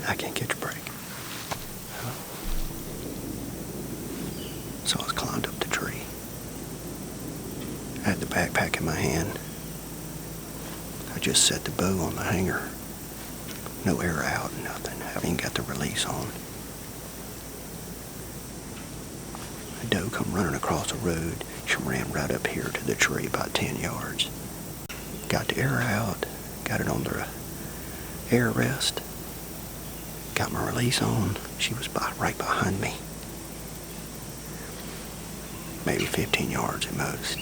I can't catch a break. So I climbed up the tree. I had the backpack in my hand. I just set the bow on the hanger. No air out, nothing. I haven't even got the release on. A doe come running across the road. She ran right up here to the tree about 10 yards. Got the air out, got it on the air rest, got my release on. She was right behind me. Maybe 15 yards at most.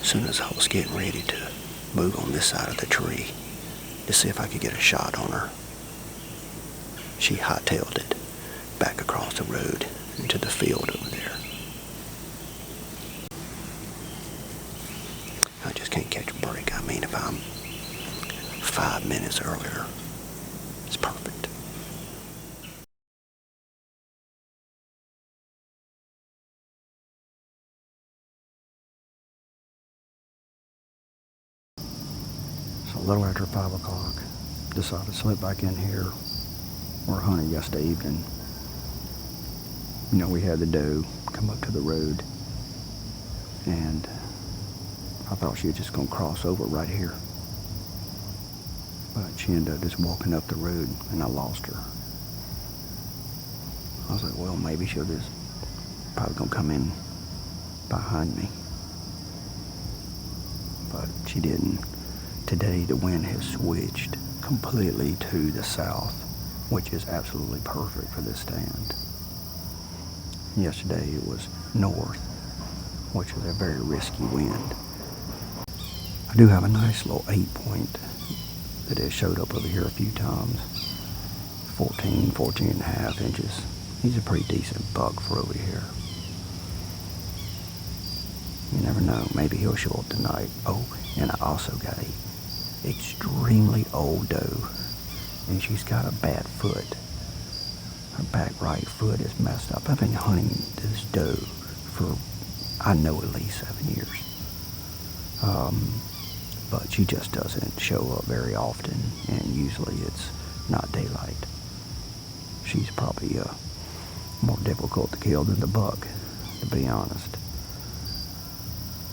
As soon as I was getting ready to move on this side of the tree to see if I could get a shot on her, she hightailed it back across the road into the field over there. I just can't catch a break. I mean, if I'm 5 minutes earlier, it's perfect. So a little after 5 o'clock, decided to slip back in here. We were hunting yesterday evening. You know, we had the doe come up to the road, and I thought she was just going to cross over right here. But she ended up just walking up the road, and I lost her. I was like, well, maybe she'll just probably going to come in behind me. But she didn't. Today, the wind has switched completely to the south, which is absolutely perfect for this stand. Yesterday, it was north, which was a very risky wind. I do have a nice little 8-point that has showed up over here a few times. 14 and a half inches. He's a pretty decent buck for over here. You never know, maybe he'll show up tonight. Oh, and I also got a extremely old doe, and she's got a bad foot. Her back right foot is messed up. I've been hunting this doe for, I know, at least 7 years. But she just doesn't show up very often, and usually it's not daylight. She's probably more difficult to kill than the buck, to be honest.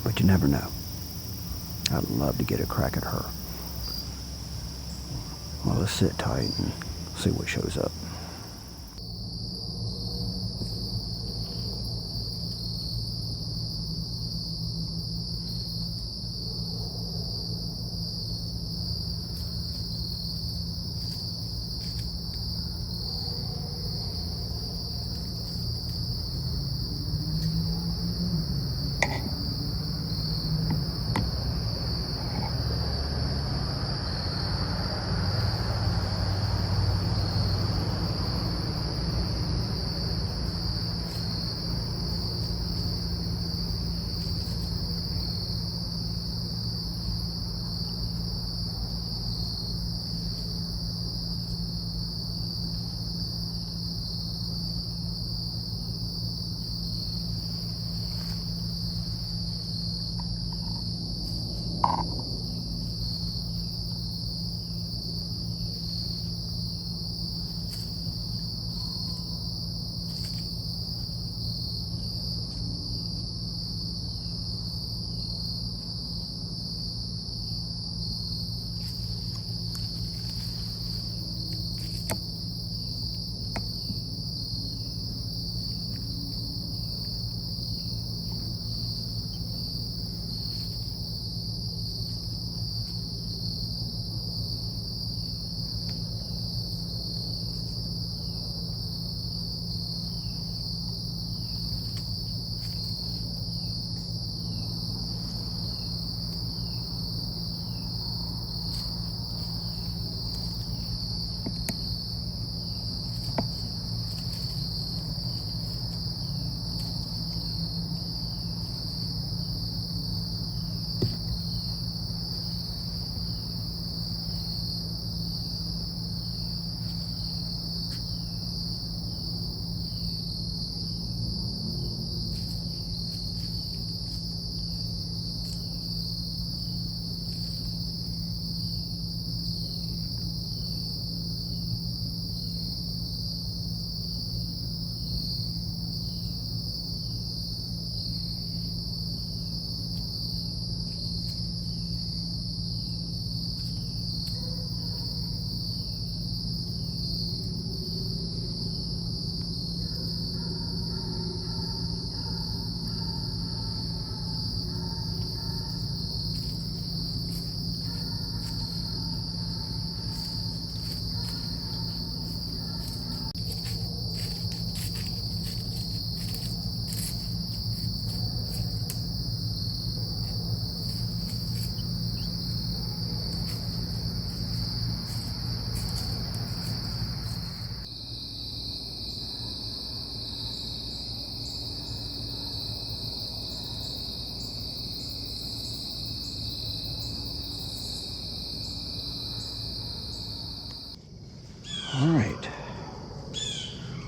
But you never know. I'd love to get a crack at her. Well, let's sit tight and see what shows up.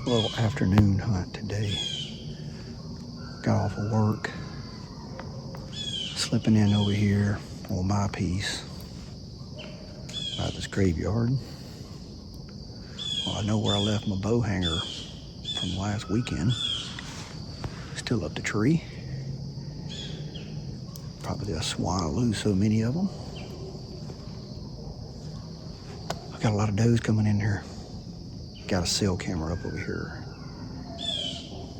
Little afternoon hunt today. Got off of work, slipping in over here on my piece by this graveyard. Well, I know where I left my bow hanger from last weekend. Still up the tree. Probably that's why I lose so many of them. I got a lot of does coming in here. Got a cell camera up over here.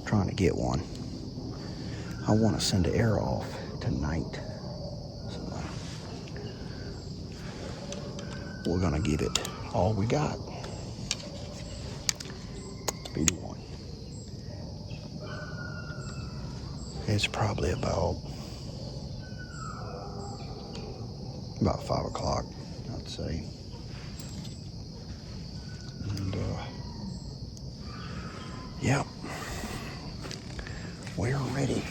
Trying to get one. I want to send the air off tonight. So we're gonna give it all we got. Be the one. It's probably about 5 o'clock, I'd say. And yeah, we're ready.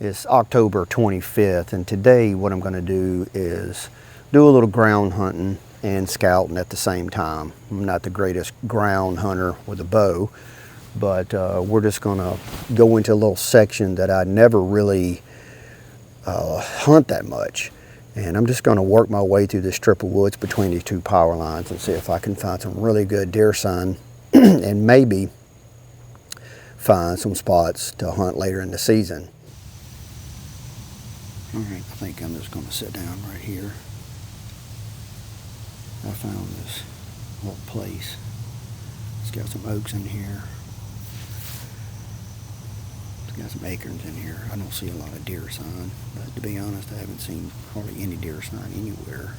It's October 25th, and today what I'm going to do is do a little ground hunting and scouting at the same time. I'm not the greatest ground hunter with a bow, but we're just going to go into a little section that I never really hunt that much. And I'm just going to work my way through this strip of woods between these two power lines and see if I can find some really good deer sign and maybe find some spots to hunt later in the season. All right, I think I'm just going to sit down right here. I found this little place. It's got some oaks in here. It's got some acorns in here. I don't see a lot of deer sign, but to be honest, I haven't seen hardly any deer sign anywhere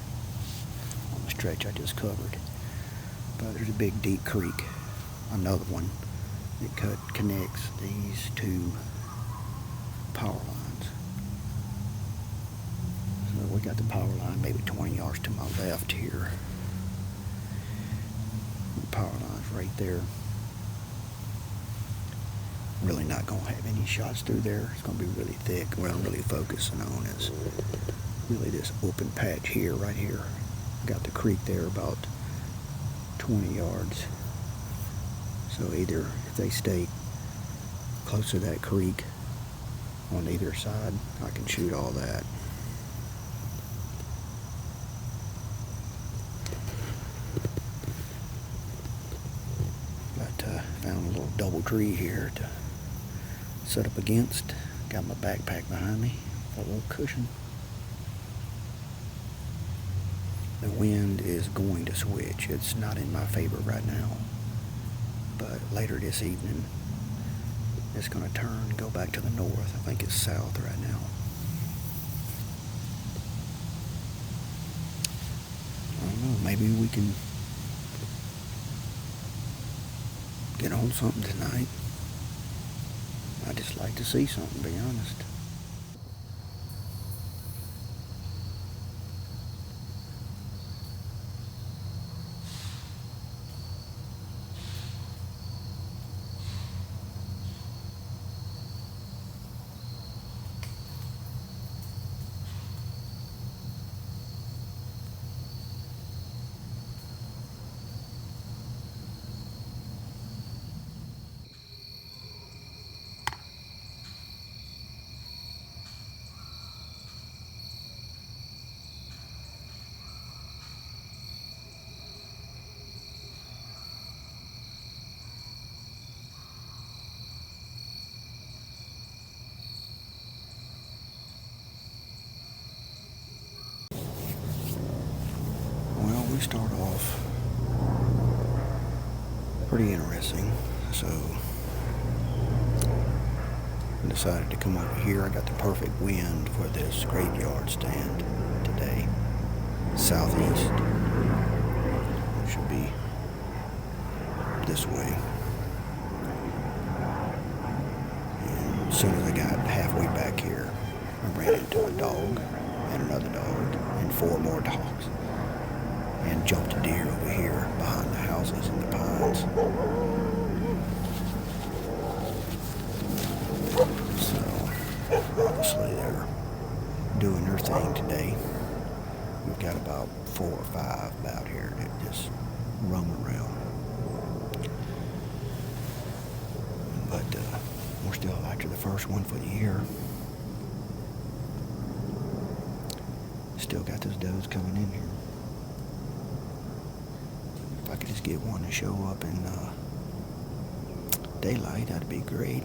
on the stretch I just covered. But there's a big deep creek, another one that connects these two power lines. So we got the power line maybe 20 yards to my left here. The power line's right there. Really not going to have any shots through there. It's going to be really thick. What I'm really focusing on is really this open patch here, right here. Got the creek there about 20 yards. So either if they stay close to that creek on either side, I can shoot all that. Found a little double tree here to set up against. Got my backpack behind me, a little cushion. The wind is going to switch. It's not in my favor right now, but later this evening it's going to turn and go back to the north. I think it's south right now. I don't know, maybe we can get on something tonight. I just like to see something, to be honest. We start off pretty interesting. So I decided to come over here. I got the perfect wind for this graveyard stand today. Southeast. It should be this way. And as soon as I got halfway back here, I ran into a dog and another dog and 4 more dogs. And jumped a deer over here behind the houses in the pines. obviously they're doing their thing today. We've got about 4 or 5 out here that just roam around. But we're still after the first one for the year. Still got those does coming in here. If I could just get one to show up in daylight, that'd be great.